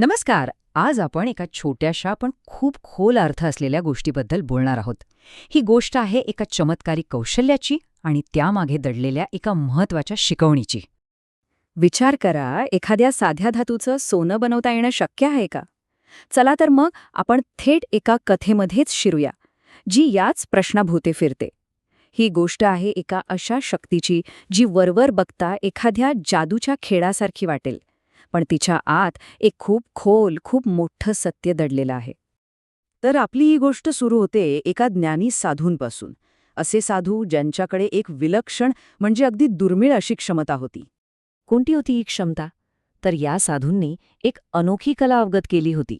नमस्कार. आज आपण एका छोट्याशा पण खूप खोल अर्थ असलेल्या गोष्टीबद्दल बोलणार आहोत. ही गोष्ट आहे एका चमत्कारी कौशल्याची आणि त्यामागे दडलेल्या एका महत्वाच्या शिकवणीची. विचार करा, एखाद्या साध्या धातूचं सोनं बनवता येणं शक्य आहे का? चला तर मग आपण थेट एका कथेमध्येच शिरूया, जी याच प्रश्नाभोवती फिरते. ही गोष्ट आहे एका अशा शक्तीची जी वरवर बघता एखाद्या जादूच्या खेळासारखी वाटेल, पण तिच्या आत एक खूप खोल, खूप मोठं सत्य दडलेलं आहे. तर आपली ही गोष्ट सुरू होते एका ज्ञानी साधूंपासून. असे साधू ज्यांच्याकडे एक विलक्षण म्हणजे अगदी दुर्मिळ अशी क्षमता होती. कोणती होती ही क्षमता? तर या साधूंनी एक अनोखी कला अवगत केली होती.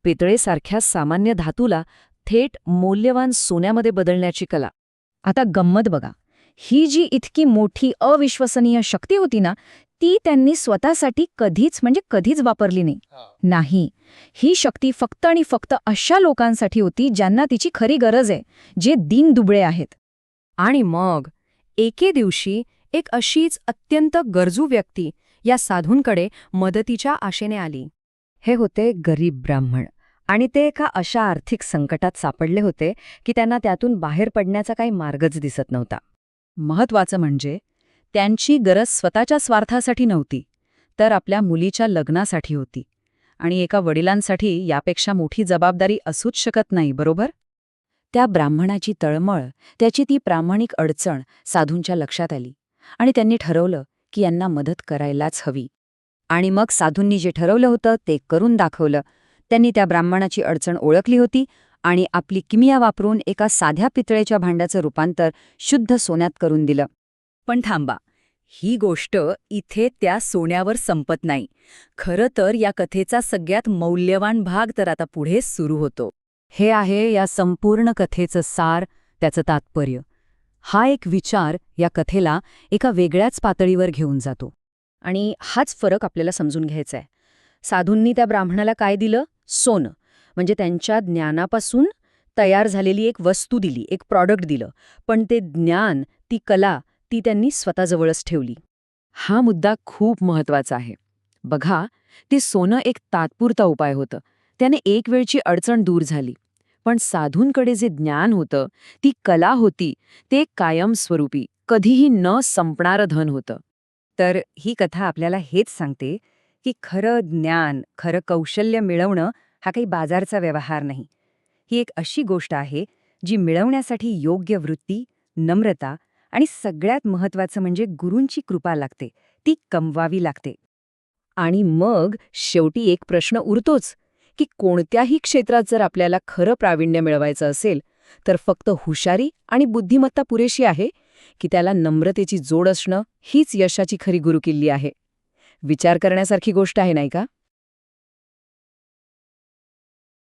पितळेसारख्या सामान्य धातूला थेट मौल्यवान सोन्यामध्ये बदलण्याची कला. आता गंमत बघा, ही जी इतकी मोठी अविश्वसनीय शक्ती होती ना, ती त्यांनी स्वतःसाठी कधीच वापरली नाही. ही शक्ती फक्त आणि फक्त अशा लोकांसाठी होती ज्यांना तिची खरी गरज आहे, जे दीनदुबळे आहेत. आणि मग एके दिवशी एक अशीच अत्यंत गरजू व्यक्ती या साधूंकडे मदतीच्या आशेने आली. हे होते गरीब ब्राह्मण, आणि ते एका अशा आर्थिक संकटात सापडले होते की त्यांना त्यातून बाहेर पडण्याचा काही मार्गच दिसत नव्हता. महत्वाचं म्हणजे त्यांची गरज स्वतःच्या स्वार्थासाठी नव्हती, तर आपल्या मुलीच्या लग्नासाठी होती. आणि एका वडिलांसाठी यापेक्षा मोठी जबाबदारी असूच शकत नाही, बरोबर? त्या ब्राह्मणाची तळमळ, त्याची ती प्रामाणिक अडचण साधूंच्या लक्षात आली, आणि त्यांनी ठरवलं की यांना मदत करायलाच हवी. आणि मग साधूंनी जे ठरवलं होतं ते करून दाखवलं. त्यांनी त्या ब्राह्मणाची अडचण ओळखली होती आणि आपली किमिया वापरून एका साध्या पितळेच्या भांड्याचं रूपांतर शुद्ध सोन्यात करून दिलं. पण थांबा, ही गोष्ट इथे त्या सोन्यावर संपत नाही. खरं तर या कथेचा सगळ्यात मौल्यवान भाग तर आता पुढे सुरू होतो. हे आहे या संपूर्ण कथेचं सार, त्याचं तात्पर्य. हा एक विचार या कथेला एका वेगळ्याच पातळीवर घेऊन जातो. आणि हाच फरक आपल्याला समजून घ्यायचा आहे. साधूंनी त्या ब्राह्मणाला काय दिलं? सोनं. म्हणजे त्यांच्या ज्ञानापासून तयार झालेली एक वस्तू दिली, एक प्रॉडक्ट दिलं. पण ते ज्ञान, ती कला, ती त्यांनी स्वतःजवळच ठेवली. हा मुद्दा खूप महत्वाचा आहे. बघा, ते सोनं एक तात्पुरता उपाय होतं. त्याने एक वेळची अडचण दूर झाली. पण साधूंकडे जे ज्ञान होतं, ती कला होती, ते कायमस्वरूपी, कधीही न संपणारं धन होतं. तर ही कथा आपल्याला हेच सांगते की खरं ज्ञान, खरं कौशल्य मिळवणं हा काही बाजारचा व्यवहार नाही. ही एक अशी गोष्ट आहे जी मिळवण्यासाठी योग्य वृत्ती, नम्रता आणि सगळ्यात महत्त्वाचं म्हणजे गुरूंची कृपा लागते, ती कमवावी लागते. आणि मग शेवटी एक प्रश्न उरतोच की कोणत्याही क्षेत्रात जर आपल्याला खरं प्रावीण्य मिळवायचं असेल, तर फक्त हुशारी आणि बुद्धिमत्ता पुरेशी आहे की त्याला नम्रतेची जोड असणं हीच यशाची खरी गुरुकिल्ली आहे? विचार करण्यासारखी गोष्ट आहे, नाही का?